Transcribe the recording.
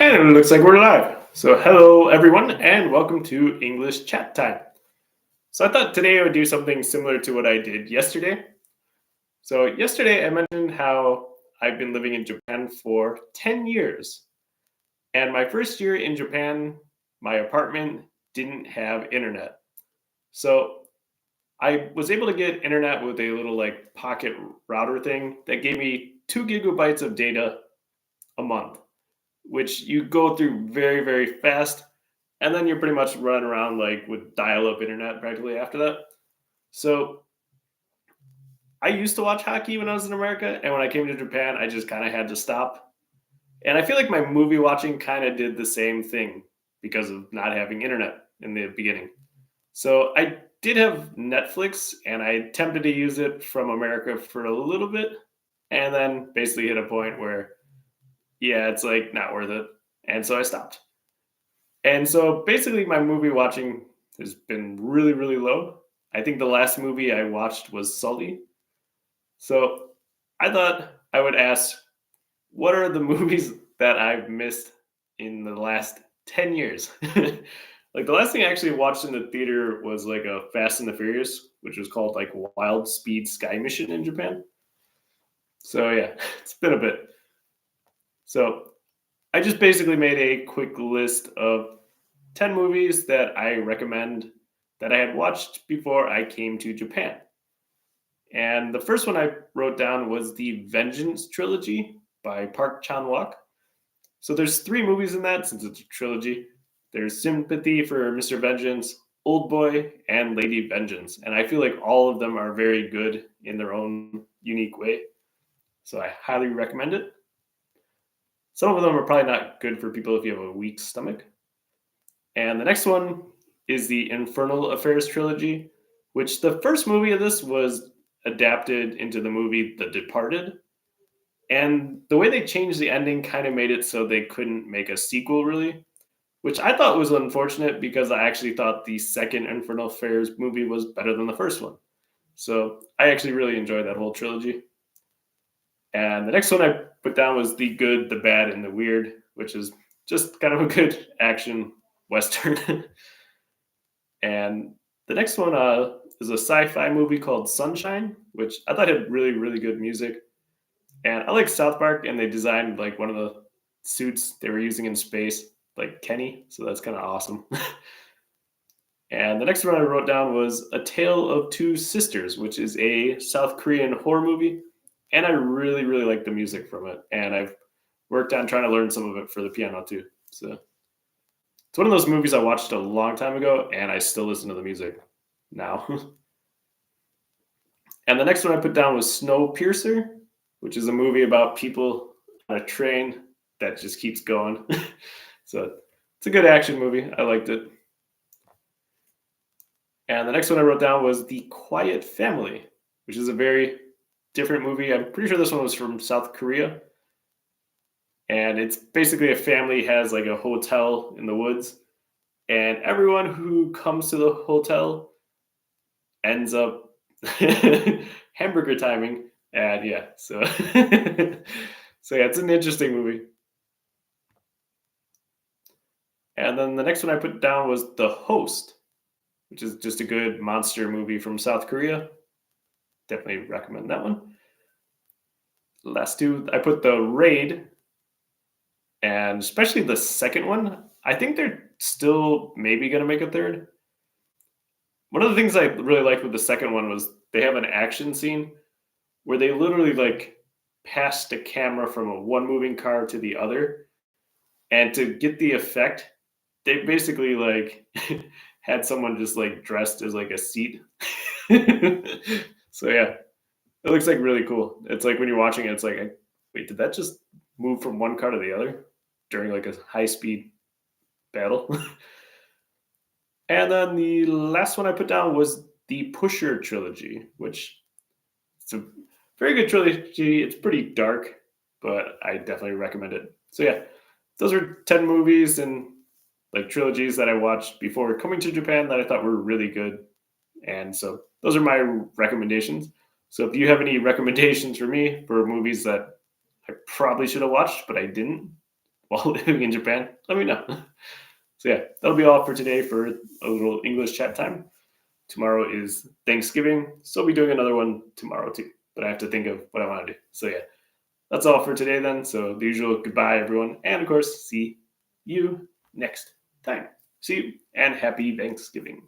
And it looks like we're live. So, hello everyone, and welcome to English Chat Time. So, I thought today I would do something similar to what I did yesterday. So, yesterday I mentioned how I've been living in Japan for 10 years. And my first year in Japan, my apartment didn't have internet. So, I was able to get internet with a little like pocket router thing that gave me 2 gigabytes of data a month, which you go through very, very fast. And then you're pretty much running around like with dial up internet practically after that. So I used to watch hockey when I was in America. And when I came to Japan, I just kind of had to stop. And I feel like my movie watching kind of did the same thing because of not having internet in the beginning. So I did have Netflix and I attempted to use it from America for a little bit. And then basically hit a point where, yeah, it's like not worth it. And so I stopped. And so basically, my movie watching has been really, really low. I think the last movie I watched was Sully. So I thought I would ask, what are the movies that I've missed in the last 10 years? Like the last thing I actually watched in the theater was like a Fast and the Furious, which was called like Wild Speed Sky Mission in Japan. So yeah, it's been a bit. So I just basically made a quick list of 10 movies that I recommend that I had watched before I came to Japan. And the first one I wrote down was the Vengeance trilogy by Park Chan-wook. So there's 3 movies in that since it's a trilogy. There's Sympathy for Mr. Vengeance, Old Boy, and Lady Vengeance. And I feel like all of them are very good in their own unique way. So I highly recommend it. Some of them are probably not good for people if you have a weak stomach. And the next one is the Infernal Affairs trilogy, which the first movie of this was adapted into the movie The Departed. And the way they changed the ending kind of made it so they couldn't make a sequel, really, which I thought was unfortunate because I actually thought the second Infernal Affairs movie was better than the first one. So I actually really enjoyed that whole trilogy. And the next one I put down was The Good, the Bad, and the Weird, which is just kind of a good action Western. And the next one is a sci-fi movie called Sunshine, which I thought had really, really good music. And I like South Park, and they designed like one of the suits they were using in space, like Kenny. So that's kind of awesome. And the next one I wrote down was A Tale of Two Sisters, which is a South Korean horror movie. And I really, really like the music from it. And I've worked on trying to learn some of it for the piano too. So it's one of those movies I watched a long time ago, and I still listen to the music now. And the next one I put down was Snowpiercer, which is a movie about people on a train that just keeps going. So it's a good action movie. I liked it. And the next one I wrote down was The Quiet Family, which is a very different movie. I'm pretty sure this one was from South Korea. And it's basically a family has like a hotel in the woods, and everyone who comes to the hotel ends up hamburger timing. And yeah, so so yeah, it's an interesting movie. And then the next one I put down was The Host, which is just a good monster movie from South Korea. Definitely recommend that one. The last 2, I put The Raid, and especially the second one. I think they're still maybe going to make a third. One of the things I really liked with the second one was they have an action scene where they literally like pass the camera from one moving car to the other. And to get the effect, they basically like had someone just like dressed as like a seat. So yeah, it looks like really cool. It's like when you're watching it, it's like, wait, did that just move from one car to the other during like a high speed battle? And then the last one I put down was the Pusher trilogy, which it's a very good trilogy. It's pretty dark, but I definitely recommend it. So yeah, those are 10 movies and like trilogies that I watched before coming to Japan that I thought were really good. And so those are my recommendations. So if you have any recommendations for me for movies that I probably should have watched, but I didn't, while living in Japan, let me know. So yeah, that'll be all for today for a little English chat time. Tomorrow is Thanksgiving, so I'll be doing another one tomorrow too. But I have to think of what I want to do. So yeah, that's all for today then. So the usual goodbye, everyone. And of course, see you next time. See you and happy Thanksgiving.